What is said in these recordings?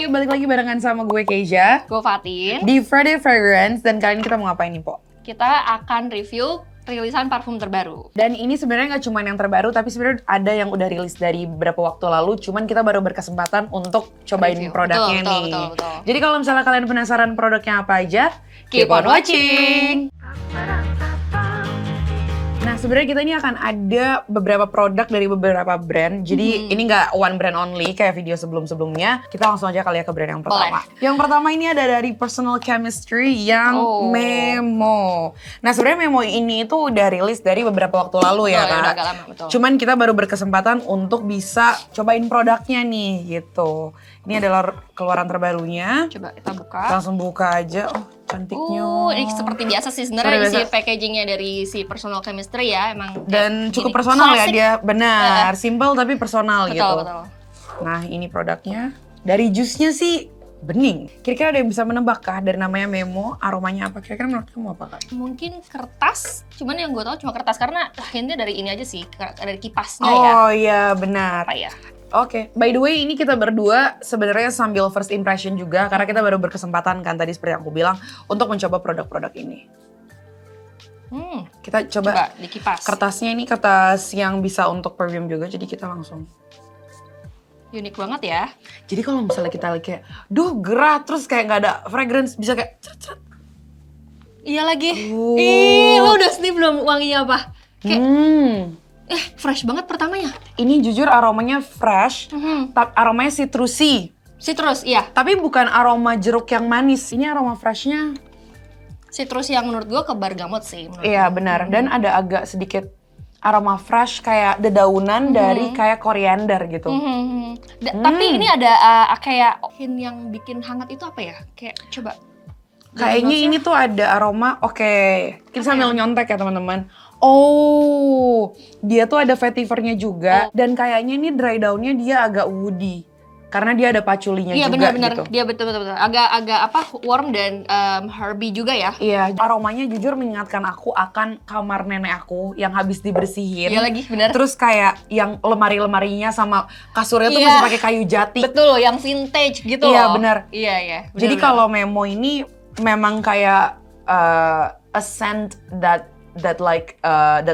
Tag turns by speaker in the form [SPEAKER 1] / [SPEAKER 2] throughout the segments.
[SPEAKER 1] Hai, balik lagi barengan sama gue Keisha
[SPEAKER 2] Gue Fatin.
[SPEAKER 1] di Friday Fragrance, dan kali ini kita mau ngapain nih, Po?
[SPEAKER 2] Kita akan review rilisan parfum terbaru.
[SPEAKER 1] Dan ini sebenarnya nggak cuma yang terbaru, tapi sebenarnya ada yang udah rilis dari beberapa waktu lalu, cuman kita baru berkesempatan untuk cobain
[SPEAKER 2] Review.
[SPEAKER 1] produknya
[SPEAKER 2] Betul,
[SPEAKER 1] nih.
[SPEAKER 2] betul.
[SPEAKER 1] Jadi kalau misalnya kalian penasaran produknya apa aja,
[SPEAKER 2] Keep on watching!
[SPEAKER 1] Nah, sebenarnya kita ini akan ada beberapa produk dari beberapa brand. Jadi ini nggak one brand only kayak video sebelum-sebelumnya. Kita langsung aja kali ya ke brand yang pertama.
[SPEAKER 2] Boleh.
[SPEAKER 1] Yang pertama ini ada dari Personal Chemistry yang Memo. Nah, sebenarnya Memo ini itu udah rilis dari beberapa waktu lalu ya,
[SPEAKER 2] Betul,
[SPEAKER 1] Kak.
[SPEAKER 2] udah agak lama, betul.
[SPEAKER 1] Cuman kita baru berkesempatan untuk bisa cobain produknya nih gitu. Ini adalah keluaran terbarunya.
[SPEAKER 2] Coba kita buka.
[SPEAKER 1] Langsung buka aja. Oh, cantiknya.
[SPEAKER 2] Ini seperti biasa sih sebenarnya
[SPEAKER 1] Seperti
[SPEAKER 2] isi
[SPEAKER 1] biasa.
[SPEAKER 2] packagingnya dari si Personal Chemistry ya, emang.
[SPEAKER 1] Dan cukup
[SPEAKER 2] gini,
[SPEAKER 1] personal ya
[SPEAKER 2] klasik.
[SPEAKER 1] dia, benar. Simple tapi personal
[SPEAKER 2] Betul,
[SPEAKER 1] gitu.
[SPEAKER 2] betul.
[SPEAKER 1] Nah, ini produknya. Dari jusnya sih bening. Kira-kira ada yang bisa menebak kah dari namanya Memo, aromanya apa? Kira-kira menurut kamu apa, Kak?
[SPEAKER 2] Mungkin kertas, cuman yang gue tahu cuma kertas karena hintnya dari ini aja sih, dari kipasnya ya.
[SPEAKER 1] Oh iya, benar.
[SPEAKER 2] Apa ya?
[SPEAKER 1] Oke, by the way ini kita berdua sebenarnya sambil first impression juga karena kita baru berkesempatan kan tadi seperti yang aku bilang untuk mencoba produk-produk ini. Kita
[SPEAKER 2] Coba
[SPEAKER 1] coba
[SPEAKER 2] di kipas.
[SPEAKER 1] kertasnya ini kertas yang bisa untuk perfume juga, jadi kita langsung.
[SPEAKER 2] Unik banget ya.
[SPEAKER 1] Jadi kalau misalnya kita lagi kayak, duh gerah terus kayak nggak ada fragrance, bisa kayak ceret-ceret.
[SPEAKER 2] Iya lagi. Ih, lo udah sniff belum wanginya apa? Kayak fresh banget pertamanya.
[SPEAKER 1] Ini jujur aromanya fresh, aromanya citrusy.
[SPEAKER 2] Citrus, iya.
[SPEAKER 1] Tapi bukan aroma jeruk yang manis. Ini aroma freshnya.
[SPEAKER 2] Citrus yang menurut gue ke bergamot sih.
[SPEAKER 1] Iya benar. Dan ada agak sedikit aroma fresh kayak dedaunan dari kayak koriander gitu.
[SPEAKER 2] Tapi ini ada kayak hint yang bikin hangat itu apa ya? Kayak coba.
[SPEAKER 1] Kayaknya ini tuh ada aroma, kita sambil nyontek ya teman-teman. Oh, dia tuh ada vetivernya juga. Dan kayaknya ini dry down-nya dia agak woody. Karena dia ada paculinya
[SPEAKER 2] Iya,
[SPEAKER 1] juga
[SPEAKER 2] benar-benar.
[SPEAKER 1] gitu.
[SPEAKER 2] Dia betul. Agak apa warm dan herby juga ya.
[SPEAKER 1] Iya, aromanya jujur mengingatkan aku akan kamar nenek aku yang habis dibersihin.
[SPEAKER 2] Iya lagi, benar.
[SPEAKER 1] Terus kayak yang lemari-lemarinya sama kasurnya tuh
[SPEAKER 2] Iya.
[SPEAKER 1] masih pakai kayu jati.
[SPEAKER 2] Betul, yang vintage gitu
[SPEAKER 1] Iya,
[SPEAKER 2] loh.
[SPEAKER 1] benar.
[SPEAKER 2] Iya.
[SPEAKER 1] Jadi kalau Memo ini memang kayak a scent that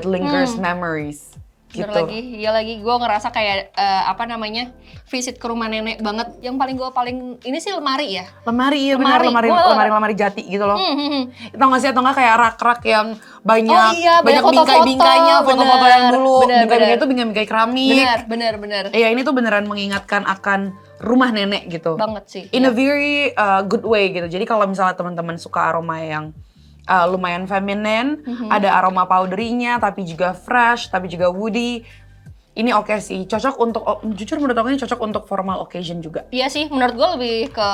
[SPEAKER 1] lingers memories.
[SPEAKER 2] Bener
[SPEAKER 1] Gitu.
[SPEAKER 2] lagi, gue ngerasa kayak visit ke rumah nenek banget. Yang paling ini sih lemari ya.
[SPEAKER 1] Lemari, iya benar, lemari jati gitu loh. Tau gak sih, atau gak kayak rak-rak yang banyak bingkai-bingkainya, foto-foto yang dulu. Bingkai-bingkai itu bingkai-bingkai keramik.
[SPEAKER 2] Bener.
[SPEAKER 1] Iya, ini tuh beneran mengingatkan akan rumah nenek gitu.
[SPEAKER 2] Banget sih.
[SPEAKER 1] In a very good way gitu. Jadi kalau misalnya teman-teman suka aroma yang lumayan feminin, ada aroma powdery-nya, tapi juga fresh, tapi juga woody. Ini oke sih, cocok untuk, jujur menurut aku ini cocok untuk formal occasion juga.
[SPEAKER 2] Iya sih, menurut gue lebih ke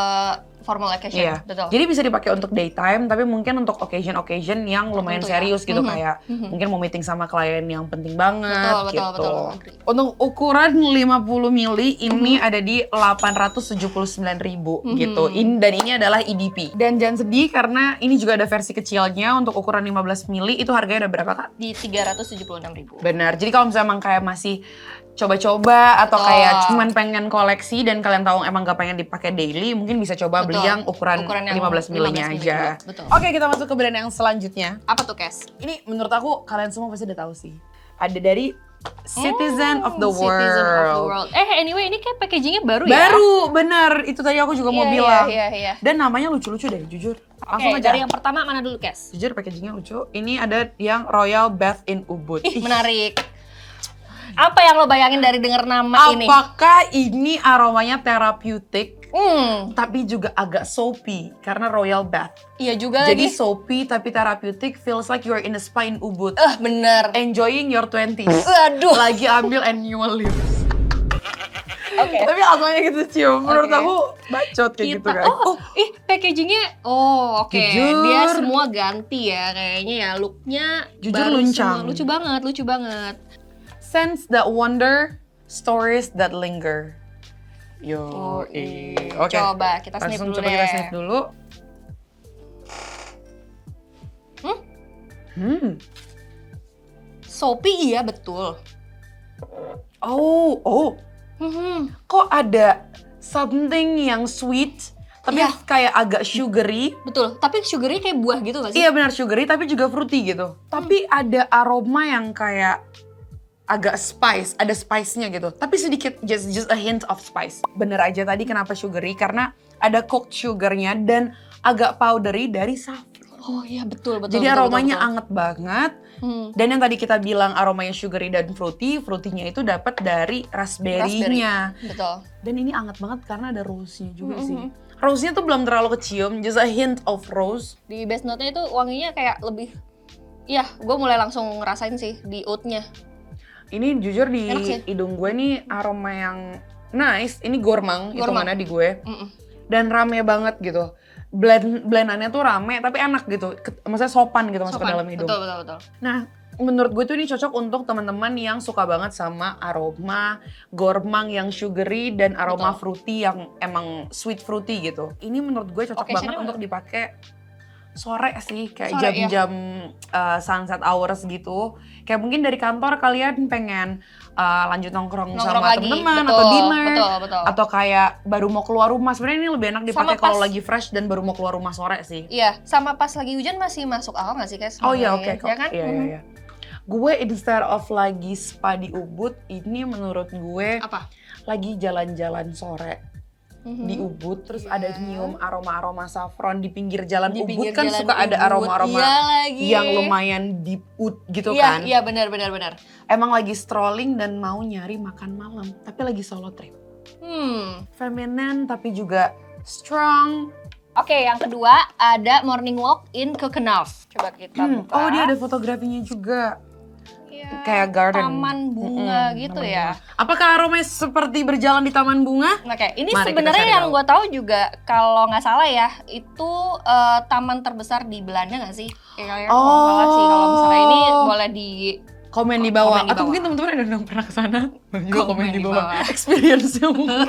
[SPEAKER 2] formal occasion.
[SPEAKER 1] Iya.
[SPEAKER 2] Betul.
[SPEAKER 1] Jadi bisa dipakai untuk daytime, tapi mungkin untuk occasion yang lumayan
[SPEAKER 2] Tentu ya.
[SPEAKER 1] serius gitu, kayak mungkin mau meeting sama klien yang penting banget
[SPEAKER 2] Betul,
[SPEAKER 1] gitu.
[SPEAKER 2] agree.
[SPEAKER 1] Untuk ukuran 50 ml ini ada di 879.000 gitu. Dan ini adalah EDP. Dan jangan sedih karena ini juga ada versi kecilnya untuk ukuran 15 ml, itu harganya udah berapa, Kak?
[SPEAKER 2] Di 376.000.
[SPEAKER 1] Benar. Jadi kalau misalnya emang kayak masih coba-coba atau kayak cuman pengen koleksi dan kalian tahu emang gak pengen dipakai daily, mungkin bisa coba beli yang ukuran
[SPEAKER 2] yang
[SPEAKER 1] 15 ml-nya
[SPEAKER 2] 15
[SPEAKER 1] aja.
[SPEAKER 2] Betul.
[SPEAKER 1] Oke, kita masuk ke brand yang selanjutnya.
[SPEAKER 2] Apa tuh, Kes?
[SPEAKER 1] Ini menurut aku kalian semua pasti udah tahu sih. Ada dari Citizen of the
[SPEAKER 2] Citizen of the
[SPEAKER 1] World.
[SPEAKER 2] World. Anyway, ini kayak packagingnya baru ya?
[SPEAKER 1] Baru, bener. Itu tadi aku juga mau bilang.
[SPEAKER 2] Iya.
[SPEAKER 1] Dan namanya lucu-lucu deh, jujur. Langsung
[SPEAKER 2] Oke,
[SPEAKER 1] aja.
[SPEAKER 2] dari yang pertama mana dulu, Kes?
[SPEAKER 1] Jujur packagingnya lucu. Ini ada yang Royal Bath in Ubud.
[SPEAKER 2] Ih, menarik. Apa yang lo bayangin dari denger nama ini?
[SPEAKER 1] Apakah ini aromanya therapeutic?
[SPEAKER 2] Hmm.
[SPEAKER 1] Tapi juga agak soapy karena Royal Bath.
[SPEAKER 2] Iya juga
[SPEAKER 1] Jadi
[SPEAKER 2] lagi.
[SPEAKER 1] soapy tapi therapeutic, feels like you're in a spa in Ubud.
[SPEAKER 2] Bener.
[SPEAKER 1] Enjoying your 20s.
[SPEAKER 2] Aduh.
[SPEAKER 1] Lagi ambil annual leave.
[SPEAKER 2] Oke.
[SPEAKER 1] Tapi langsungnya gitu cium. Menurut
[SPEAKER 2] Oke.
[SPEAKER 1] aku bacot kayak gitu kan.
[SPEAKER 2] Packagingnya, oke.
[SPEAKER 1] Jujur.
[SPEAKER 2] Dia semua ganti ya kayaknya ya. Looknya
[SPEAKER 1] Jujur
[SPEAKER 2] baru
[SPEAKER 1] luncang.
[SPEAKER 2] semua. Lucu banget.
[SPEAKER 1] Scents that wonder, stories that linger. Yo, oke.
[SPEAKER 2] Coba kita sniff
[SPEAKER 1] Langsung
[SPEAKER 2] dulu
[SPEAKER 1] coba
[SPEAKER 2] deh.
[SPEAKER 1] kita sniff dulu.
[SPEAKER 2] Soapy iya betul.
[SPEAKER 1] Oh, kok ada something yang sweet, tapi
[SPEAKER 2] Iya.
[SPEAKER 1] kayak agak sugary.
[SPEAKER 2] Betul, tapi sugary kayak buah gitu gak sih?
[SPEAKER 1] Iya benar sugary, tapi juga fruity gitu. Tapi ada aroma yang kayak agak spice, ada spice-nya gitu. Tapi sedikit, just a hint of spice. Bener aja tadi kenapa sugary, karena ada cooked sugar-nya dan agak powdery dari saffron.
[SPEAKER 2] Oh iya betul.
[SPEAKER 1] Jadi
[SPEAKER 2] betul,
[SPEAKER 1] aromanya
[SPEAKER 2] betul.
[SPEAKER 1] anget banget.
[SPEAKER 2] Hmm.
[SPEAKER 1] Dan yang tadi kita bilang aromanya sugary dan fruity-nya itu dapat dari raspberry-nya.
[SPEAKER 2] Betul.
[SPEAKER 1] Dan ini anget banget karena ada rose-nya juga sih. Rose-nya tuh belum terlalu kecium, just a hint of rose.
[SPEAKER 2] Di base note-nya itu wanginya kayak lebih, iya gue mulai langsung ngerasain sih di oat-nya.
[SPEAKER 1] Ini jujur di
[SPEAKER 2] Enak sih.
[SPEAKER 1] hidung gue nih aroma yang nice. Ini gormang, hitungannya di gue. Dan rame banget gitu. Blendannya tuh rame tapi enak gitu. Maksudnya sopan gitu masuk ke dalam hidung.
[SPEAKER 2] Betul.
[SPEAKER 1] Nah, menurut gue tuh ini cocok untuk teman-teman yang suka banget sama aroma gormang yang sugary dan aroma fruity yang emang sweet fruity gitu. Ini menurut gue cocok banget untuk dipakai sore sih, kayak
[SPEAKER 2] Sore,
[SPEAKER 1] jam-jam sunset hours gitu. Kayak mungkin dari kantor kalian pengen lanjut nongkrong sama
[SPEAKER 2] lagi.
[SPEAKER 1] teman-teman
[SPEAKER 2] Betul,
[SPEAKER 1] atau dinner,
[SPEAKER 2] betul.
[SPEAKER 1] atau kayak baru mau keluar rumah. Sebenarnya ini lebih enak dipakai
[SPEAKER 2] Sama
[SPEAKER 1] kalau
[SPEAKER 2] pas-
[SPEAKER 1] lagi fresh dan baru mau keluar rumah sore sih.
[SPEAKER 2] Iya, sama pas lagi hujan masih masuk akal nggak sih guys?
[SPEAKER 1] Oh iya oke
[SPEAKER 2] Ya kan?
[SPEAKER 1] Iya. Gue instead of lagi spa di Ubud, ini menurut gue
[SPEAKER 2] Apa?
[SPEAKER 1] lagi jalan-jalan sore di Ubud, terus ada nyium aroma-aroma saffron di pinggir jalan
[SPEAKER 2] Di
[SPEAKER 1] Ubud
[SPEAKER 2] pinggir
[SPEAKER 1] kan
[SPEAKER 2] jalan
[SPEAKER 1] suka ada
[SPEAKER 2] Ubud.
[SPEAKER 1] aroma-aroma
[SPEAKER 2] Iya lagi.
[SPEAKER 1] yang lumayan deep wood gitu
[SPEAKER 2] Iya,
[SPEAKER 1] kan.
[SPEAKER 2] iya benar.
[SPEAKER 1] Emang lagi strolling dan mau nyari makan malam, tapi lagi solo trip. Feminine tapi juga strong.
[SPEAKER 2] Oke, yang kedua ada morning walk in Keukenhof. Coba kita buka.
[SPEAKER 1] Oh dia ada fotografinya juga.
[SPEAKER 2] Iya,
[SPEAKER 1] Kayak garden.
[SPEAKER 2] taman bunga gitu
[SPEAKER 1] taman
[SPEAKER 2] ya.
[SPEAKER 1] bunga. Apakah aromanya seperti berjalan di taman bunga?
[SPEAKER 2] Oke, ini
[SPEAKER 1] Mari kita
[SPEAKER 2] sebenarnya
[SPEAKER 1] cari
[SPEAKER 2] yang
[SPEAKER 1] tahu.
[SPEAKER 2] gue tahu juga kalau nggak salah ya itu taman terbesar di Belanda nggak sih? Kayaknya kalau nggak salah sih kalau misalnya ini boleh di
[SPEAKER 1] Komen di bawah.
[SPEAKER 2] Komen di
[SPEAKER 1] Atau
[SPEAKER 2] bawah.
[SPEAKER 1] mungkin teman-teman ada yang pernah ke sana. Juga
[SPEAKER 2] Komen
[SPEAKER 1] komen di
[SPEAKER 2] di
[SPEAKER 1] bawah.
[SPEAKER 2] bawah.
[SPEAKER 1] Experience-nya mungkin.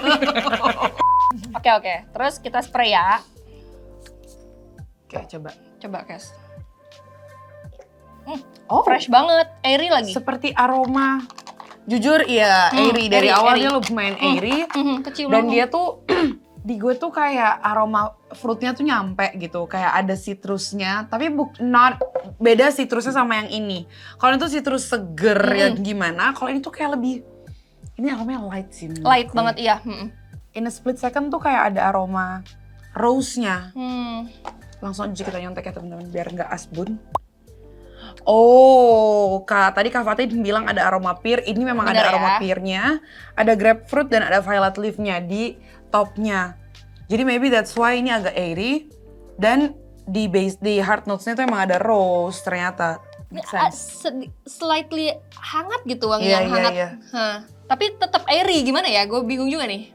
[SPEAKER 2] Oke. Terus kita spray ya.
[SPEAKER 1] Oke, coba.
[SPEAKER 2] Coba, Kes.
[SPEAKER 1] Oh,
[SPEAKER 2] Fresh banget, airy lagi.
[SPEAKER 1] seperti aroma. Jujur iya, airy. Dari
[SPEAKER 2] airy,
[SPEAKER 1] awal
[SPEAKER 2] airy.
[SPEAKER 1] dia lumayan airy.
[SPEAKER 2] Kecium
[SPEAKER 1] Dan
[SPEAKER 2] langsung.
[SPEAKER 1] dia tuh di gue tuh kayak aroma fruitnya tuh nyampe gitu, kayak ada citrusnya, tapi beda citrusnya sama yang ini. Kalau itu citrus seger yang gimana, kalau ini tuh kayak lebih, ini aromanya light sih. menurut
[SPEAKER 2] light
[SPEAKER 1] gue.
[SPEAKER 2] banget iya.
[SPEAKER 1] In a split second tuh kayak ada aroma rose-nya.
[SPEAKER 2] Hmm.
[SPEAKER 1] Langsung aja kita nyontek ya teman-teman biar nggak asbun. Oh, tadi Kak Fatih bilang ada aroma pear. Ini memang
[SPEAKER 2] Bener
[SPEAKER 1] ada aroma
[SPEAKER 2] ya?
[SPEAKER 1] pear-nya, ada grapefruit dan ada violet leaf-nya di topnya. Jadi maybe that's why ini agak airy. Dan di hard notes-nya tuh emang ada rose ternyata. Make sense.
[SPEAKER 2] Slightly hangat gitu wangi
[SPEAKER 1] Iya,
[SPEAKER 2] yang
[SPEAKER 1] iya,
[SPEAKER 2] hangat.
[SPEAKER 1] iya.
[SPEAKER 2] Hah. Tapi tetap airy gimana ya? Gue bingung juga nih.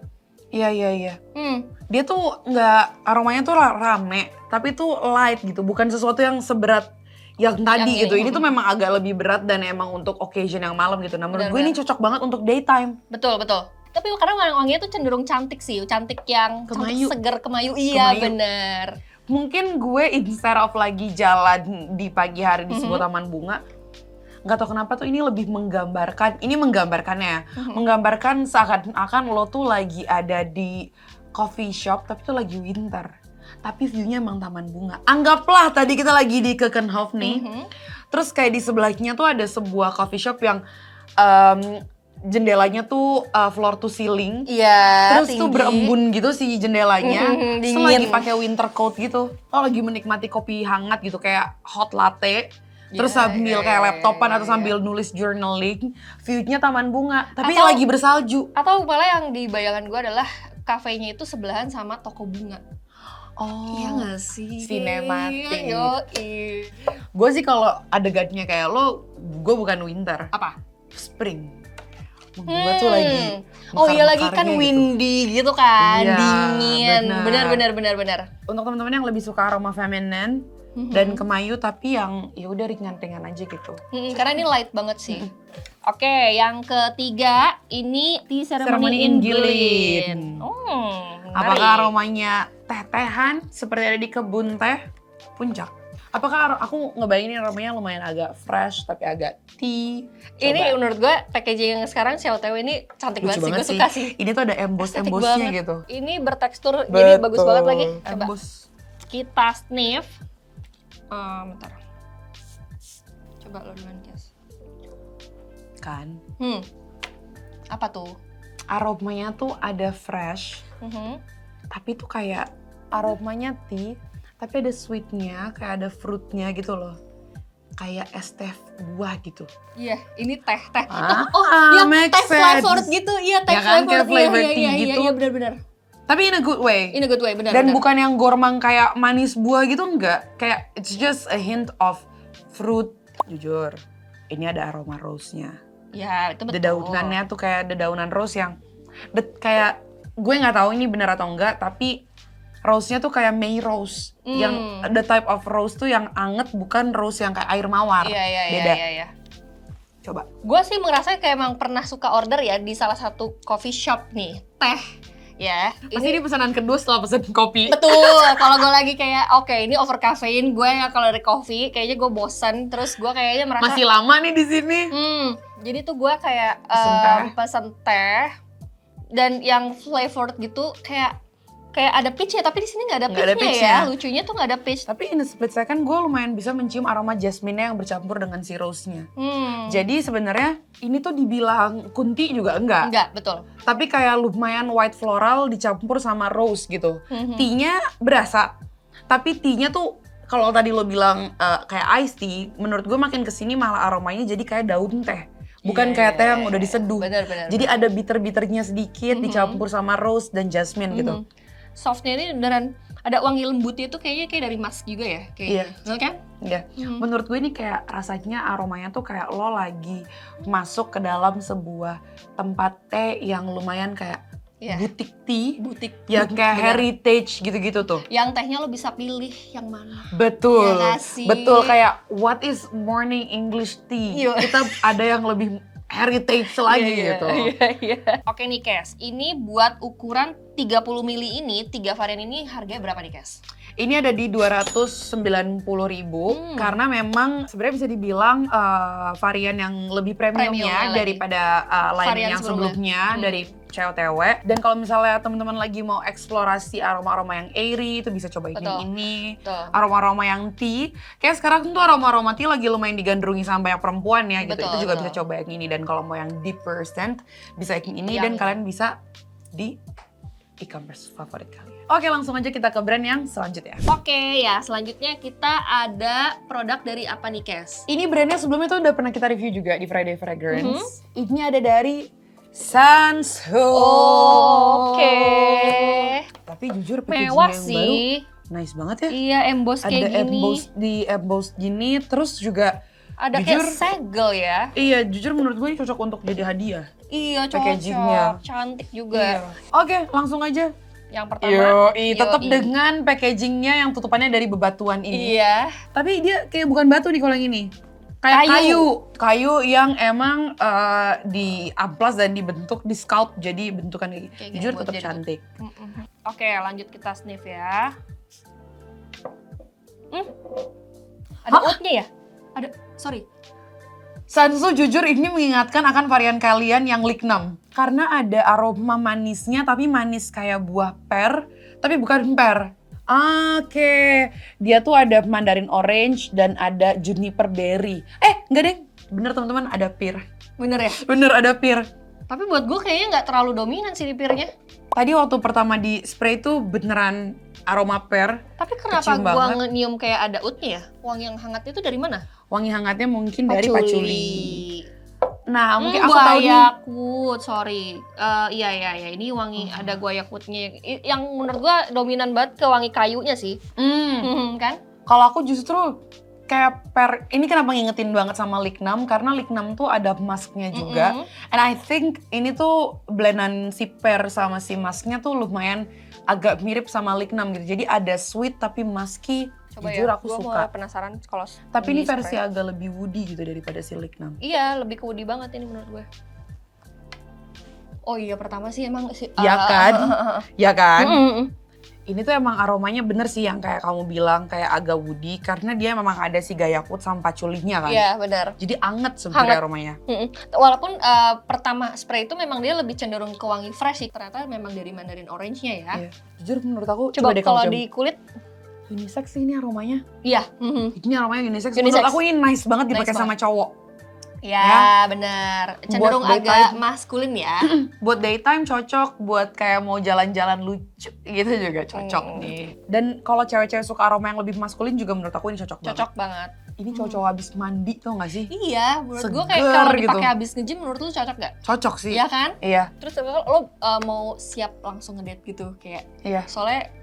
[SPEAKER 1] Iya. Dia tuh aromanya tuh rame, tapi tuh light gitu. Bukan sesuatu yang seberat yang tadi
[SPEAKER 2] Yang
[SPEAKER 1] gitu.
[SPEAKER 2] ini,
[SPEAKER 1] Ini tuh memang agak lebih berat dan emang untuk occasion yang malam gitu. Nah menurut gue ini
[SPEAKER 2] Benar-benar.
[SPEAKER 1] cocok banget untuk daytime.
[SPEAKER 2] Betul. Tapi karena wanginya tuh cenderung cantik sih. Cantik yang
[SPEAKER 1] Kemayu.
[SPEAKER 2] cantik seger kemayu. Iya
[SPEAKER 1] Kemayu.
[SPEAKER 2] bener.
[SPEAKER 1] Mungkin gue instead of lagi jalan di pagi hari di sebuah taman bunga, nggak tahu kenapa tuh ini lebih menggambarkan, ini menggambarkannya ya, menggambarkan seakan-akan lo tuh lagi ada di coffee shop tapi tuh lagi winter. Tapi view-nya emang taman bunga. Anggaplah tadi kita lagi di Keukenhof nih, terus kayak di sebelahnya tuh ada sebuah coffee shop yang jendelanya tuh floor to ceiling.
[SPEAKER 2] Iya.
[SPEAKER 1] Terus tuh berembun gitu si jendelanya. Terus
[SPEAKER 2] dingin.
[SPEAKER 1] lagi pakai winter coat gitu. Lo lagi menikmati kopi hangat gitu kayak hot latte. Terus sambil kayak laptopan atau sambil nulis journaling, view-nya taman bunga, tapi
[SPEAKER 2] Atau-
[SPEAKER 1] lagi bersalju.
[SPEAKER 2] Atau malah yang di bayangan gue adalah kafenya itu sebelahan sama toko bunga.
[SPEAKER 1] Oh.
[SPEAKER 2] Iya gak sih?
[SPEAKER 1] Sinematik.
[SPEAKER 2] Yoi.
[SPEAKER 1] Gue sih kalau adegannya kayak lo, gue bukan winter,
[SPEAKER 2] Apa?
[SPEAKER 1] spring. Gue tuh lagi
[SPEAKER 2] Oh iya lagi kan
[SPEAKER 1] mekar-mekarnya gitu.
[SPEAKER 2] windy gitu kan,
[SPEAKER 1] Iya,
[SPEAKER 2] dingin.
[SPEAKER 1] benar.
[SPEAKER 2] Benar.
[SPEAKER 1] Untuk teman-teman yang lebih suka aroma feminine dan kemayu tapi yang ya udah ringan-ringan aja gitu.
[SPEAKER 2] Karena ini light banget sih. Oke, yang ketiga ini tea
[SPEAKER 1] Ceremony
[SPEAKER 2] ceremony
[SPEAKER 1] in
[SPEAKER 2] in
[SPEAKER 1] Gilin.
[SPEAKER 2] Gilin.
[SPEAKER 1] Apakah aromanya teh-tehan seperti ada di kebun teh puncak? Apakah aku ngebayangin aromanya lumayan agak fresh tapi agak tea.
[SPEAKER 2] Ini menurut gue packaging yang sekarang COTW ini cantik
[SPEAKER 1] Lucu
[SPEAKER 2] banget sih, gue suka sih.
[SPEAKER 1] Ini tuh ada
[SPEAKER 2] Estetik
[SPEAKER 1] emboss-embossnya
[SPEAKER 2] banget.
[SPEAKER 1] gitu.
[SPEAKER 2] Ini bertekstur jadi bagus banget lagi. Coba
[SPEAKER 1] Emboss.
[SPEAKER 2] kita sniff. Bentar. Coba lo duluan, Kes.
[SPEAKER 1] Kan.
[SPEAKER 2] Apa tuh?
[SPEAKER 1] Aromanya tuh ada fresh, tapi tuh kayak aromanya tea, tapi ada sweetnya, kayak ada fruitnya gitu loh. Kayak es teh buah gitu.
[SPEAKER 2] Iya, ini teh.
[SPEAKER 1] Yang
[SPEAKER 2] teh flavored gitu. Iya, teh
[SPEAKER 1] ya kan, kayak flavor tea
[SPEAKER 2] iya,
[SPEAKER 1] gitu.
[SPEAKER 2] Iya, benar-benar.
[SPEAKER 1] Tapi in a good way.
[SPEAKER 2] In a good way, benar.
[SPEAKER 1] Dan bukan yang gormang kayak manis buah gitu, enggak. Kayak it's just a hint of fruit. Jujur, ini ada aroma rose-nya.
[SPEAKER 2] Ya, itu betul.
[SPEAKER 1] Dedaunannya tuh kayak dedaunan rose yang kayak gue nggak tahu ini benar atau enggak, tapi rose-nya tuh kayak May rose, yang the type of rose tuh yang anget, bukan rose yang kayak air mawar. Beda.
[SPEAKER 2] Iya.
[SPEAKER 1] Coba.
[SPEAKER 2] Gue sih merasa kayak emang pernah suka order ya di salah satu coffee shop nih, teh. Ya,
[SPEAKER 1] Ini pesanan kedua setelah pesen kopi.
[SPEAKER 2] Betul, kalau gue lagi kayak oke, ini over caffeine, gue kalau dari kopi kayaknya gue bosan, terus gue kayaknya merasa
[SPEAKER 1] Masih lama nih di sini.
[SPEAKER 2] Jadi tuh gue kayak pesen teh dan yang flavored gitu kayak ada peach ya, tapi di sini nggak ada peachnya ya. Lucunya tuh nggak ada peach.
[SPEAKER 1] Tapi in a split second gue lumayan bisa mencium aroma jasmine-nya yang bercampur dengan si rose-nya. Jadi sebenarnya ini tuh dibilang kunti juga enggak.
[SPEAKER 2] Enggak, betul.
[SPEAKER 1] Tapi kayak lumayan white floral dicampur sama rose gitu. Tea-nya berasa, tapi tea-nya tuh kalau tadi lo bilang kayak iced tea, menurut gue makin kesini malah aromanya jadi kayak daun teh. Bukan kayak teh yang udah diseduh.
[SPEAKER 2] Bener.
[SPEAKER 1] Jadi ada bitter-bitternya sedikit dicampur sama rose dan jasmine gitu.
[SPEAKER 2] Softnya ini beneran ada wangi lembutnya tuh kayaknya kayak dari musk juga ya, kayaknya. Betul kan?
[SPEAKER 1] Iya. Menurut gue ini kayak rasanya aromanya tuh kayak lo lagi masuk ke dalam sebuah tempat teh yang lumayan kayak butik tea, yang kayak heritage gitu-gitu tuh.
[SPEAKER 2] Yang tehnya lo bisa pilih yang mana.
[SPEAKER 1] Betul.
[SPEAKER 2] Ya sih?
[SPEAKER 1] Betul, kayak what is morning English tea? Kita ada yang lebih heritage lagi gitu.
[SPEAKER 2] Iya. Oke nih, Kes. Ini buat ukuran 30 ml ini, 3 varian ini harganya berapa nih, Kes?
[SPEAKER 1] Ini ada di 290.000 karena memang sebenarnya bisa dibilang varian yang lebih premiumnya daripada lain yang sebelumnya dari COTW. Dan kalau misalnya teman-teman lagi mau eksplorasi aroma-aroma yang airy, itu bisa cobain yang ini. Aroma-aroma yang tea. Kayak sekarang tuh aroma-aroma tea lagi lumayan digandrungi sama banyak perempuan ya gitu. Itu juga bisa coba yang ini. Dan kalau mau yang deeper scent, bisa yang ini. Dan kalian bisa di e-commerce favorit kalian. Oke, langsung aja kita ke brand yang selanjutnya.
[SPEAKER 2] Oke, ya selanjutnya kita ada produk dari apa nih, Kes?
[SPEAKER 1] Ini brandnya sebelumnya tuh udah pernah kita review juga di Friday Fragrance. Ini ada dari Sanso.
[SPEAKER 2] Oke.
[SPEAKER 1] Tapi jujur packaging
[SPEAKER 2] mewah
[SPEAKER 1] yang
[SPEAKER 2] sih.
[SPEAKER 1] Baru nice banget ya.
[SPEAKER 2] Iya, emboss kayak gini.
[SPEAKER 1] Ada emboss gini, terus juga
[SPEAKER 2] ada
[SPEAKER 1] jujur,
[SPEAKER 2] kayak segel ya.
[SPEAKER 1] Iya, jujur menurut gue ini cocok untuk jadi hadiah.
[SPEAKER 2] Iya, cocok. Cantik juga.
[SPEAKER 1] Iya. Oke, langsung aja.
[SPEAKER 2] Yang pertama.
[SPEAKER 1] Tetap dengan packagingnya yang tutupannya dari bebatuan ini.
[SPEAKER 2] Iya.
[SPEAKER 1] Tapi dia kayak bukan batu nih kalau yang ini. Kayak kayu yang emang di amplas dan dibentuk, di sculpt jadi bentukan kayak gitu. Jujur tetap cantik.
[SPEAKER 2] Oke, lanjut kita sniff ya. Ada oatnya ya? Sorry.
[SPEAKER 1] Sanso jujur ini mengingatkan akan varian kalian yang lignum. Karena ada aroma manisnya tapi manis kayak buah per, tapi bukan per. Oke, dia tuh ada mandarin orange dan ada juniper berry. Enggak deh, bener teman-teman, ada pear.
[SPEAKER 2] Bener ya?
[SPEAKER 1] Bener ada pear.
[SPEAKER 2] Tapi buat gue kayaknya nggak terlalu dominan sih di pearnya.
[SPEAKER 1] Tadi waktu pertama di spray tuh beneran aroma pear.
[SPEAKER 2] Tapi kenapa gue nyium kayak ada oatnya ya? Wangi yang hangat itu dari mana?
[SPEAKER 1] Wangi hangatnya mungkin dari patchouli. Nah, mungkin aku tahu nih.
[SPEAKER 2] Guayakut, sorry. Iya. Ini wangi ada guayakutnya. Yang menurut gua dominan banget ke wangi kayunya sih. Kan?
[SPEAKER 1] Kalau aku justru kayak ini kenapa ngingetin banget sama lignum, karena lignum tuh ada musknya juga. And I think ini tuh blendan si pear sama si musknya tuh lumayan agak mirip sama lignum gitu. Jadi ada sweet tapi musky.
[SPEAKER 2] Coba
[SPEAKER 1] jujur
[SPEAKER 2] ya,
[SPEAKER 1] aku
[SPEAKER 2] gua
[SPEAKER 1] suka.
[SPEAKER 2] Mau penasaran kalau.
[SPEAKER 1] Tapi ini versi agak lebih woody gitu daripada si lignum.
[SPEAKER 2] Iya, lebih ke woody banget ini menurut gue. Oh iya, pertama sih emang sih.
[SPEAKER 1] Ya kan? Ya kan? Ini tuh emang aromanya bener sih yang kayak kamu bilang kayak agak woody karena dia memang ada si gayakut sama patchouli-nya kan.
[SPEAKER 2] Iya, benar.
[SPEAKER 1] Jadi anget sebenarnya aromanya.
[SPEAKER 2] Walaupun pertama spray itu memang dia lebih cenderung ke wangi fresh sih. Ternyata memang dari mandarin orange-nya ya.
[SPEAKER 1] Iya. Jujur menurut aku
[SPEAKER 2] Coba
[SPEAKER 1] deh
[SPEAKER 2] kalau di kulit
[SPEAKER 1] unisex sih ini aromanya.
[SPEAKER 2] iya,
[SPEAKER 1] Ini aromanya unisex. Menurut aku ini nice banget dipakai sama cowok.
[SPEAKER 2] Ya, benar. Cenderung agak maskulin ya.
[SPEAKER 1] Buat daytime cocok, buat kayak mau jalan-jalan lucu gitu juga cocok nih. Dan kalau cewek-cewek suka aroma yang lebih maskulin juga menurut aku ini cocok banget.
[SPEAKER 2] Cocok banget.
[SPEAKER 1] Ini cowok-cowok habis mandi tau gak sih?
[SPEAKER 2] Iya, menurut gue kayak
[SPEAKER 1] Seger
[SPEAKER 2] kalau
[SPEAKER 1] gitu.
[SPEAKER 2] dipakai habis nge-gym menurut lu cocok gak?
[SPEAKER 1] Cocok sih.
[SPEAKER 2] Iya kan?
[SPEAKER 1] Iya.
[SPEAKER 2] Terus lo mau siap langsung ngedate gitu kayak.
[SPEAKER 1] Iya.
[SPEAKER 2] Soalnya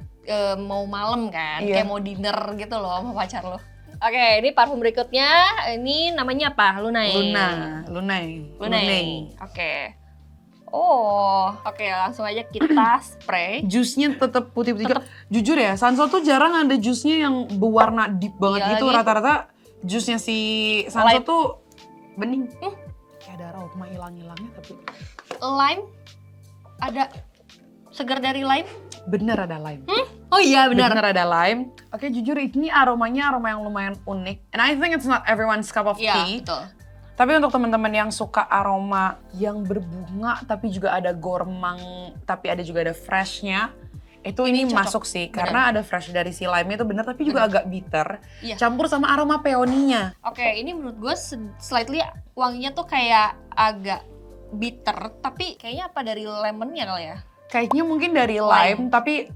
[SPEAKER 2] mau malam kan,
[SPEAKER 1] Iya.
[SPEAKER 2] kayak mau dinner gitu loh sama pacar lo. Oke, ini parfum berikutnya, ini namanya apa? Lunay. Lunay. Oke. Oh, oke, langsung aja kita spray.
[SPEAKER 1] Jusnya tetap putih-putih. Jujur ya, Sanso tuh jarang ada jusnya yang berwarna deep banget
[SPEAKER 2] Iya
[SPEAKER 1] gitu.
[SPEAKER 2] lagi.
[SPEAKER 1] Rata-rata jusnya si Sanso
[SPEAKER 2] Light.
[SPEAKER 1] tuh bening. Kayak ada aroma hilang-hilangnya tapi
[SPEAKER 2] Lime, ada segar dari lime.
[SPEAKER 1] bener ada lime.
[SPEAKER 2] Oh iya benar.
[SPEAKER 1] Bener ada lime. Oke, jujur ini aromanya aroma yang lumayan unik. And I think it's not everyone's cup of
[SPEAKER 2] Iya,
[SPEAKER 1] tea.
[SPEAKER 2] betul.
[SPEAKER 1] Tapi untuk teman-teman yang suka aroma yang berbunga tapi juga ada gormang, tapi ada juga ada freshnya, itu ini
[SPEAKER 2] cocok.
[SPEAKER 1] masuk sih.
[SPEAKER 2] Bener.
[SPEAKER 1] Karena ada fresh dari si lime itu bener, tapi juga agak bitter.
[SPEAKER 2] Iya.
[SPEAKER 1] Campur sama aroma peoninya.
[SPEAKER 2] Oke, ini menurut gue slightly wanginya tuh kayak agak bitter, tapi kayaknya apa dari lemonnya kali ya?
[SPEAKER 1] Kayaknya mungkin dari lime, tapi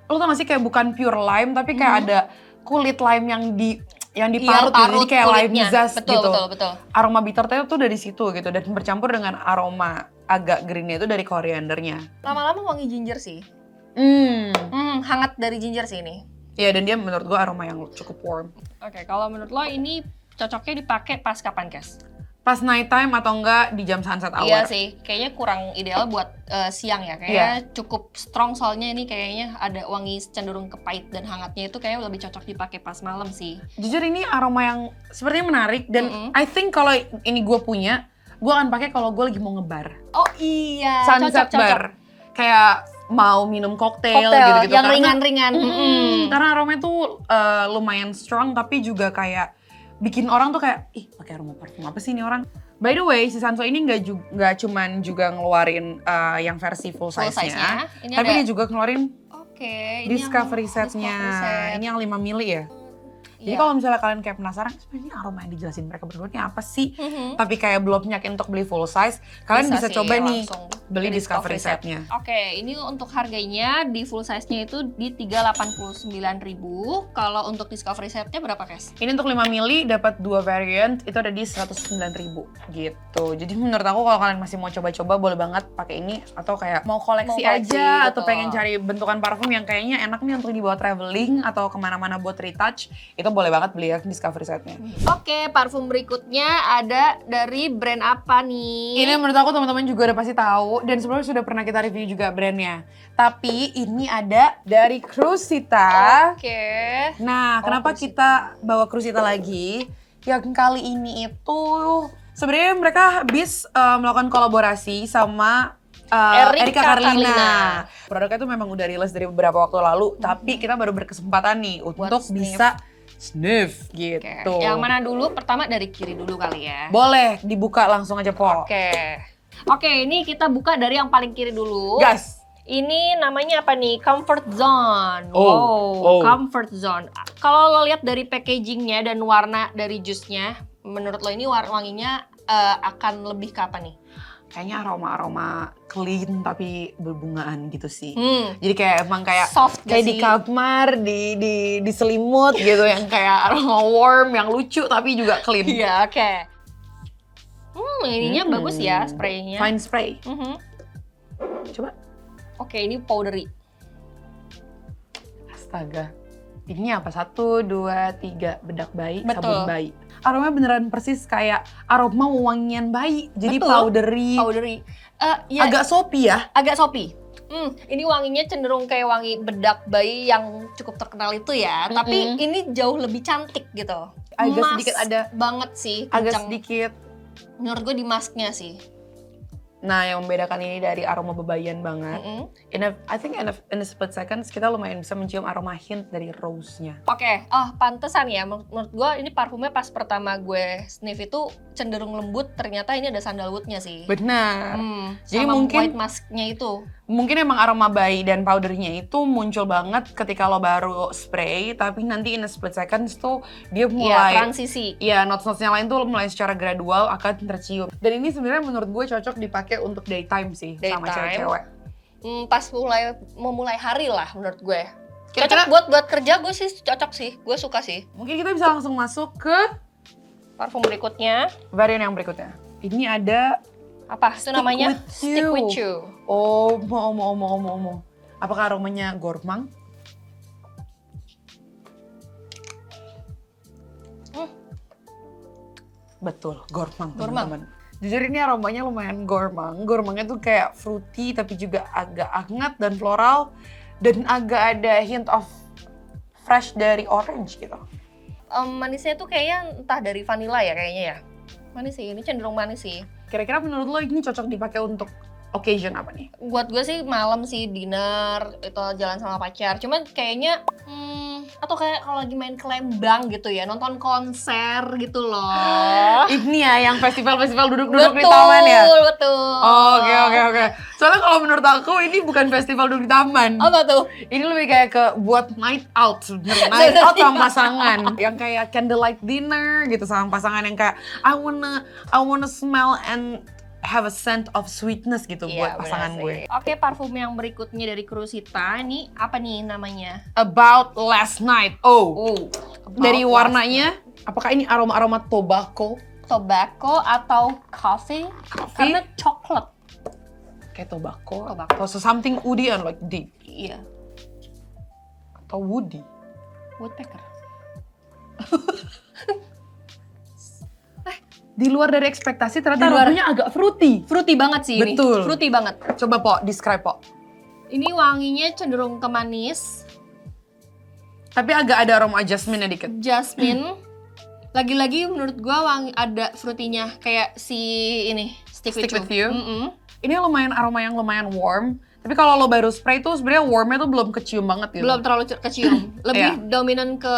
[SPEAKER 1] lo tau gak sih kayak bukan pure lime, tapi kayak ada kulit lime yang diparut gitu, jadi kayak lime zest gitu.
[SPEAKER 2] Betul.
[SPEAKER 1] Aroma bitternya tuh dari situ gitu, dan bercampur dengan aroma agak greennya itu dari koriandernya.
[SPEAKER 2] Lama-lama wangi ginger sih. Hangat dari ginger sih ini.
[SPEAKER 1] Iya, dan dia menurut gua aroma yang cukup warm.
[SPEAKER 2] Oke, kalau menurut lo ini cocoknya dipakai pas kapan, Kes?
[SPEAKER 1] Pas night time atau enggak di jam sunset hour.
[SPEAKER 2] Iya sih, kayaknya kurang ideal buat siang ya. Kayaknya cukup strong soalnya ini kayaknya ada wangi cenderung ke pahit dan hangatnya itu kayaknya lebih cocok dipakai pas malam sih.
[SPEAKER 1] Jujur ini aroma yang sepertinya menarik dan I think kalau ini gue punya, gue akan pakai kalau gue lagi mau ngebar.
[SPEAKER 2] Oh iya,
[SPEAKER 1] Sunset
[SPEAKER 2] cocok.
[SPEAKER 1] bar. Kayak mau minum koktail gitu-gitu.
[SPEAKER 2] Yang
[SPEAKER 1] Karena-
[SPEAKER 2] ringan-ringan.
[SPEAKER 1] Karena aromanya tuh lumayan strong tapi juga kayak bikin orang tuh kayak, ih pakai aroma parfum apa sih ini orang? By the way, si Sanso ini nggak cuman juga ngeluarin yang versi full size-nya,
[SPEAKER 2] Ini
[SPEAKER 1] tapi
[SPEAKER 2] ada,
[SPEAKER 1] dia juga ngeluarin
[SPEAKER 2] ini
[SPEAKER 1] Discovery
[SPEAKER 2] yang
[SPEAKER 1] set-nya.
[SPEAKER 2] Discovery set.
[SPEAKER 1] Ini yang 5 mili ya. Jadi
[SPEAKER 2] Iya.
[SPEAKER 1] kalau misalnya kalian kayak penasaran, sebenarnya aroma yang dijelasin mereka berdua ini apa sih? Tapi kayak belum yakin untuk beli full size, kalian bisa
[SPEAKER 2] sih
[SPEAKER 1] coba nih
[SPEAKER 2] langsung
[SPEAKER 1] beli
[SPEAKER 2] di
[SPEAKER 1] Discovery
[SPEAKER 2] set.
[SPEAKER 1] set-nya.
[SPEAKER 2] Oke, ini untuk harganya di full size-nya itu di 389.000. Kalau untuk Discovery set-nya berapa, Kes?
[SPEAKER 1] Ini untuk 5 mili dapat 2 variant, itu ada di 109.000 gitu. Jadi menurut aku kalau kalian masih mau coba-coba boleh banget pakai ini atau kayak mau koleksi aja atau
[SPEAKER 2] betul.
[SPEAKER 1] pengen cari bentukan parfum yang kayaknya enak nih untuk dibawa traveling atau kemana-mana buat retouch, itu boleh banget beli ya Discovery set-nya.
[SPEAKER 2] Oke, parfum berikutnya ada dari brand apa nih?
[SPEAKER 1] Ini menurut aku teman-teman juga udah pasti tahu dan sebelumnya sudah pernah kita review juga brandnya. Tapi ini ada dari Crusita.
[SPEAKER 2] Oke.
[SPEAKER 1] Nah, kenapa kita bawa Crusita lagi? Yang kali ini itu sebenarnya mereka habis melakukan kolaborasi sama Erika Carlina. Produknya itu memang udah rilis dari beberapa waktu lalu, tapi kita baru berkesempatan nih untuk bisa sniff gitu.
[SPEAKER 2] Oke. Yang mana dulu? Pertama dari kiri dulu kali ya.
[SPEAKER 1] Boleh dibuka langsung aja, Po.
[SPEAKER 2] Oke, ini kita buka dari yang paling kiri dulu.
[SPEAKER 1] Gas.
[SPEAKER 2] Ini namanya apa nih? Comfort Zone.
[SPEAKER 1] Oh.
[SPEAKER 2] Comfort Zone. Kalau lo lihat dari packagingnya dan warna dari jusnya, menurut lo ini wanginya akan lebih ke apa nih?
[SPEAKER 1] Kayaknya aroma-aroma clean tapi berbungaan gitu sih. Jadi kayak emang kayak
[SPEAKER 2] Soft
[SPEAKER 1] kayak
[SPEAKER 2] gak
[SPEAKER 1] di
[SPEAKER 2] sih?
[SPEAKER 1] kamar, di selimut gitu yang kayak aroma warm, yang lucu tapi juga clean.
[SPEAKER 2] Iya, oke. Ininya bagus ya spraynya.
[SPEAKER 1] Fine spray. Coba.
[SPEAKER 2] Oke, ini powdery.
[SPEAKER 1] Astaga. Ini apa? 1, 2, 3 bedak bayi,
[SPEAKER 2] Betul.
[SPEAKER 1] sabun bayi. Aromanya beneran persis kayak aroma wangian bayi. Jadi
[SPEAKER 2] Betul.
[SPEAKER 1] powdery.
[SPEAKER 2] Ya,
[SPEAKER 1] Agak soapy ya.
[SPEAKER 2] agak soapy. Ini wanginya cenderung kayak wangi bedak bayi yang cukup terkenal itu ya. Tapi ini jauh lebih cantik gitu.
[SPEAKER 1] Agak
[SPEAKER 2] Mask
[SPEAKER 1] sedikit ada-
[SPEAKER 2] banget sih.
[SPEAKER 1] Agak
[SPEAKER 2] kenceng.
[SPEAKER 1] sedikit.
[SPEAKER 2] Menurut gue di masknya sih.
[SPEAKER 1] Nah, yang membedakan ini dari aroma bebayan banget. I think in a split seconds kita lumayan bisa mencium aroma hint dari rose-nya.
[SPEAKER 2] Oke, pantesan ya. Menurut gue ini parfumnya pas pertama gue sniff itu cenderung lembut. Ternyata ini ada sandalwoodnya sih.
[SPEAKER 1] Benar.
[SPEAKER 2] Jadi sama mungkin white musk-nya itu.
[SPEAKER 1] Mungkin emang aroma bayi dan powdernya itu muncul banget ketika lo baru spray, tapi nanti in a split seconds tuh dia mulai
[SPEAKER 2] transisi.
[SPEAKER 1] Iya, notes-notesnya lain tuh mulai secara gradual akan tercium. Dan ini sebenarnya menurut gue cocok dipakai untuk daytime sih sama cewek-cewek.
[SPEAKER 2] Pas mau mulai hari lah menurut gue. Cocok buat kerja, gue sih cocok sih. Gue suka sih.
[SPEAKER 1] Mungkin kita bisa langsung masuk ke
[SPEAKER 2] parfum berikutnya.
[SPEAKER 1] Varian yang berikutnya. Ini ada
[SPEAKER 2] apa? Itu namanya Stick With You.
[SPEAKER 1] Oh, apakah aromanya gourmand? Betul, gourmand, teman-teman. Jujur ini aromanya lumayan gourmand. Gourmandnya tuh kayak fruity tapi juga agak hangat dan floral. Dan agak ada hint of fresh dari orange gitu.
[SPEAKER 2] Manisnya tuh kayaknya entah dari vanilla ya kayaknya ya. Manis sih, ini cenderung manis sih.
[SPEAKER 1] Kira-kira menurut lo ini cocok dipakai untuk occasion apa nih?
[SPEAKER 2] Buat gue sih malam sih, dinner, itu jalan sama pacar. Cuman kayaknya, atau kayak kalau lagi main ke Lembang gitu ya, nonton konser gitu loh.
[SPEAKER 1] Ini ya yang festival-festival duduk-duduk di taman ya?
[SPEAKER 2] Betul.
[SPEAKER 1] Oh, oke. Soalnya kalau menurut aku ini bukan festival duduk di taman.
[SPEAKER 2] Apa tuh?
[SPEAKER 1] Ini lebih kayak ke buat night out sebenarnya. Night out sama pasangan. Yang kayak candlelight dinner gitu sama pasangan yang kayak I wanna smell and have a scent of sweetness gitu buat pasangan gue.
[SPEAKER 2] Oke, parfum yang berikutnya dari Crusita, ini apa nih namanya?
[SPEAKER 1] About Last Night. Dari warnanya, apakah ini aroma-aroma tobacco?
[SPEAKER 2] Tobacco atau coffee? Karena coklat.
[SPEAKER 1] Kayak tobacco. Atau something woody and like deep.
[SPEAKER 2] Iya.
[SPEAKER 1] Atau woody.
[SPEAKER 2] Woodpecker.
[SPEAKER 1] Di luar dari ekspektasi ternyata aromanya agak fruity.
[SPEAKER 2] Fruity banget sih.
[SPEAKER 1] Betul.
[SPEAKER 2] Ini. Fruity banget.
[SPEAKER 1] Coba Po, describe Po.
[SPEAKER 2] Ini wanginya cenderung ke manis.
[SPEAKER 1] Tapi agak ada aroma jasmine dikit.
[SPEAKER 2] Jasmine. Lagi-lagi menurut gua wangi ada fruity-nya. Kayak si ini, Stick With You.
[SPEAKER 1] Ini lumayan aroma yang lumayan warm. Tapi kalau lo baru spray tuh sebenarnya warmnya tuh belum kecium banget gitu.
[SPEAKER 2] Belum terlalu kecium. Lebih dominan ke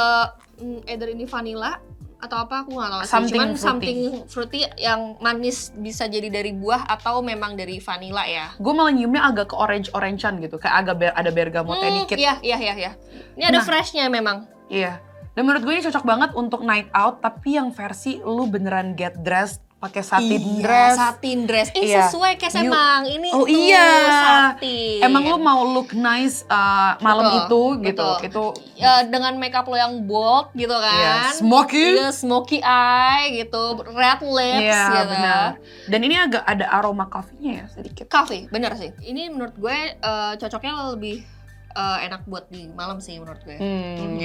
[SPEAKER 2] either ini vanilla atau apa aku nggak tahu sih. Cuman something fruity yang manis, bisa jadi dari buah atau memang dari vanilla ya.
[SPEAKER 1] Gue malah nyiumnya agak ke orange-orangean gitu, kayak agak ada bergamotnya dikit.
[SPEAKER 2] Iya. Ini ada freshnya memang.
[SPEAKER 1] Iya. Dan menurut gue ini cocok banget untuk night out, tapi yang versi lu beneran get dressed pakai satin dress.
[SPEAKER 2] Satin dress. Sesuai kayak emang ini
[SPEAKER 1] tuh satin. Emang lu mau look nice malam itu gitu. Itu
[SPEAKER 2] dengan makeup lo yang bold gitu kan.
[SPEAKER 1] Smoky.
[SPEAKER 2] Iya, smoky eye gitu, red lips gitu.
[SPEAKER 1] Benar. Dan ini agak ada aroma coffee-nya ya sedikit.
[SPEAKER 2] Coffee, bener sih. Ini menurut gue cocoknya lebih enak buat di malam sih menurut gue.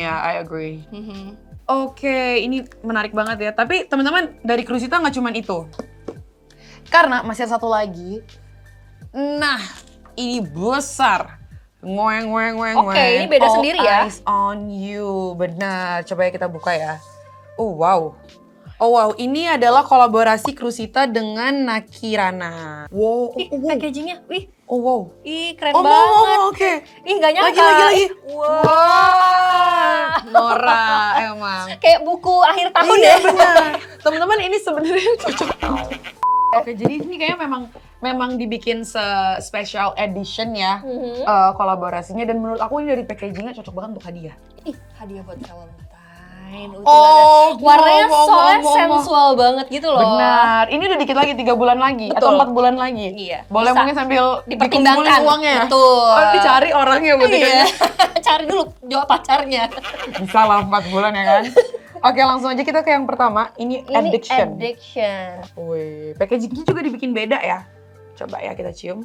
[SPEAKER 1] I agree. Oke, ini menarik banget ya. Tapi teman-teman, dari Crusita nggak cuma itu. Karena masih ada satu lagi. Nah, ini besar.
[SPEAKER 2] Oke, ini beda sendiri ya.
[SPEAKER 1] Eyes on you. Benar, coba ya kita buka ya. Oh wow, ini adalah kolaborasi Crusita dengan Nakirana. Wow,
[SPEAKER 2] packagingnya, wih.
[SPEAKER 1] Oh wow.
[SPEAKER 2] Ih, keren banget.
[SPEAKER 1] Oke.
[SPEAKER 2] Ih, gak nyangka.
[SPEAKER 1] Lagi.
[SPEAKER 2] Wow.
[SPEAKER 1] Nora emang.
[SPEAKER 2] Kayak buku akhir tahun
[SPEAKER 1] ya. Benar. Teman-teman ini sebenarnya cocok. Oke, jadi ini kayaknya memang dibikin special edition ya kolaborasinya, dan menurut aku ini dari packagingnya cocok banget untuk hadiah.
[SPEAKER 2] Ih, hadiah buat Valentine. Warnanya soalnya sensual banget gitu loh.
[SPEAKER 1] Benar. Ini udah dikit lagi, 3 bulan lagi. Betul. Atau 4 bulan lagi.
[SPEAKER 2] Iya.
[SPEAKER 1] Boleh mungkin sambil
[SPEAKER 2] dipertimbangkan
[SPEAKER 1] uangnya.
[SPEAKER 2] Betul.
[SPEAKER 1] Dicari orangnya berarti kan.
[SPEAKER 2] Cari dulu jawab pacarnya.
[SPEAKER 1] Bisa lah 4 bulan ya kan. Oke, langsung aja kita ke yang pertama. Ini Addiction. Wih, packagingnya juga dibikin beda ya. Coba ya kita cium.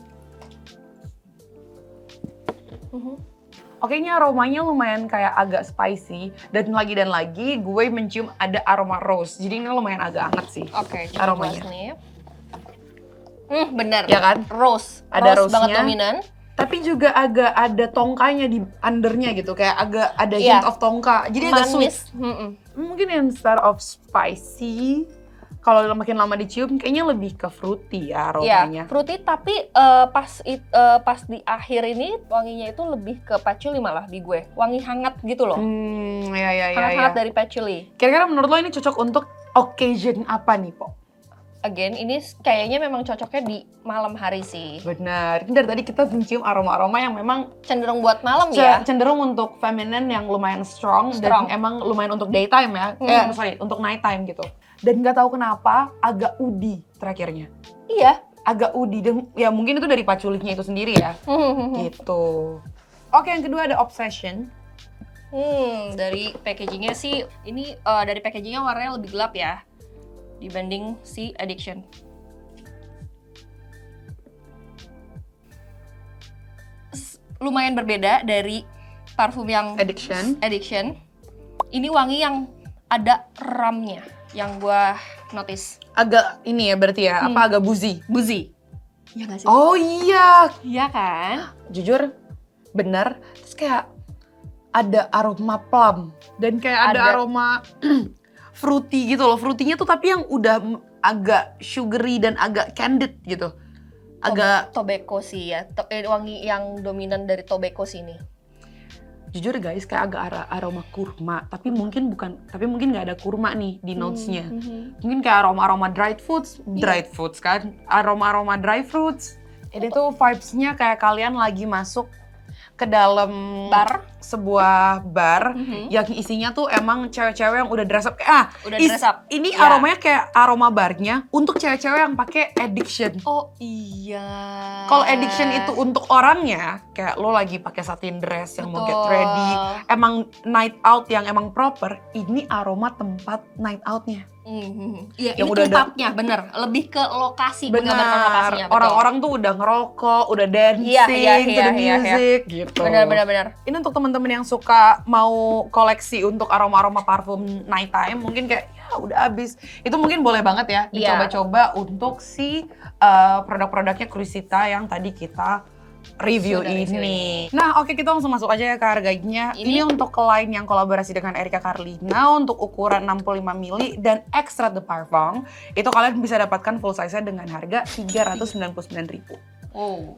[SPEAKER 1] Oke, ini aromanya lumayan kayak agak spicy, dan lagi gue mencium ada aroma rose. Jadi ini lumayan agak hangat sih.
[SPEAKER 2] Oke,
[SPEAKER 1] aromanya.
[SPEAKER 2] Bener.
[SPEAKER 1] Ya kan?
[SPEAKER 2] Rose.
[SPEAKER 1] Ada rose-nya.
[SPEAKER 2] Banget dominan.
[SPEAKER 1] Tapi juga agak ada tongkanya di undernya gitu, kayak agak ada hint of tongka. Jadi agak sweet. Mungkin instead of spicy, kalau makin lama dicium kayaknya lebih ke fruity ya aromanya.
[SPEAKER 2] Iya, fruity tapi pas di akhir ini wanginya itu lebih ke patchouli malah di gue. Wangi hangat gitu loh. Hangat-hangat dari patchouli.
[SPEAKER 1] Kira-kira menurut lo ini cocok untuk occasion apa nih, Po?
[SPEAKER 2] Again, ini kayaknya memang cocoknya di malam hari sih.
[SPEAKER 1] Benar. Ini dari tadi kita mencium aroma-aroma yang memang
[SPEAKER 2] cenderung buat malam ya.
[SPEAKER 1] Cenderung untuk feminine yang lumayan strong. Dan emang lumayan untuk daytime ya. Untuk nighttime gitu. Dan nggak tahu kenapa agak udi terakhirnya.
[SPEAKER 2] Iya.
[SPEAKER 1] Agak udi dan ya mungkin itu dari patchoulinya itu sendiri ya. Gitu. Oke, yang kedua ada Obsession.
[SPEAKER 2] Dari packagingnya sih, ini dari packagingnya warnanya lebih gelap ya dibanding si Addiction. Lumayan berbeda dari parfum yang Addiction. Ini wangi yang ada ramnya, yang gua notice.
[SPEAKER 1] Agak ini ya berarti ya, agak boozy?
[SPEAKER 2] Boozy. Iya gak sih?
[SPEAKER 1] Oh iya.
[SPEAKER 2] Iya kan?
[SPEAKER 1] Jujur, bener. Terus kayak ada aroma plum. Dan kayak ada aroma fruity gitu loh. Fruity-nya tuh tapi yang udah agak sugary dan agak candid gitu. Agak
[SPEAKER 2] tobacco sih ya. Wangi yang dominan dari tobacco sini.
[SPEAKER 1] Jujur guys, kayak agak aroma kurma, tapi mungkin nggak ada kurma nih di notes-nya. Mungkin kayak aroma dried foods kan, aroma dry fruits. Ini tuh vibes-nya kayak kalian lagi masuk ke dalam sebuah bar yang isinya tuh emang cewek-cewek yang udah dress up. Ini aromanya kayak aroma barnya untuk cewek-cewek yang pakai Addiction.
[SPEAKER 2] Oh iya.
[SPEAKER 1] Kalau Addiction itu untuk orangnya, kayak lo lagi pakai satin dress yang mau get ready, emang night out yang emang proper. Ini aroma tempat night outnya.
[SPEAKER 2] Iya, ini tempatnya bener, lebih ke lokasi, menggambarkan lokasinya.
[SPEAKER 1] Orang-orang tuh udah ngerokok, udah dancing, to the music gitu.
[SPEAKER 2] Benar.
[SPEAKER 1] Ini untuk teman-teman yang suka mau koleksi untuk aroma-aroma parfum nighttime, mungkin kayak ya udah abis. Itu mungkin boleh banget ya dicoba-coba untuk si produk-produknya Cruisita yang tadi kita review ini. Nah, oke, kita langsung masuk aja ya ke harganya. Ini untuk line yang kolaborasi dengan Erika Carlina untuk ukuran 65 ml dan Extrait de Parfum. Itu kalian bisa dapatkan full size-nya dengan harga 399.000.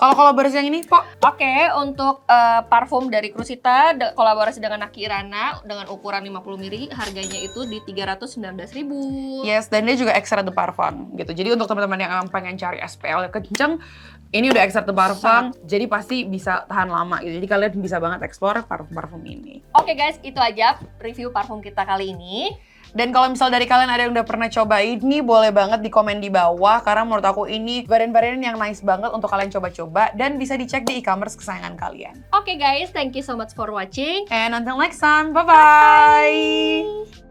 [SPEAKER 1] Kalau kolaborasi yang ini, Pok?
[SPEAKER 2] Oke, untuk parfum dari Cruisita kolaborasi dengan Naki Irana dengan ukuran 50 ml, harganya itu di 319.000.
[SPEAKER 1] Yes, dan dia juga Extrait de Parfum gitu. Jadi untuk teman-teman yang pengen cari SPL yang kenceng, ini udah Extrait de Parfum, jadi pasti bisa tahan lama gitu. Jadi kalian bisa banget explore parfum-parfum ini.
[SPEAKER 2] Oke guys, itu aja review parfum kita kali ini.
[SPEAKER 1] Dan kalau misal dari kalian ada yang udah pernah cobain nih, boleh banget di komen di bawah. Karena menurut aku ini varian-varian yang nice banget untuk kalian coba-coba. Dan bisa dicek di e-commerce kesayangan kalian.
[SPEAKER 2] Oke guys, thank you so much for watching.
[SPEAKER 1] And until next time, bye-bye!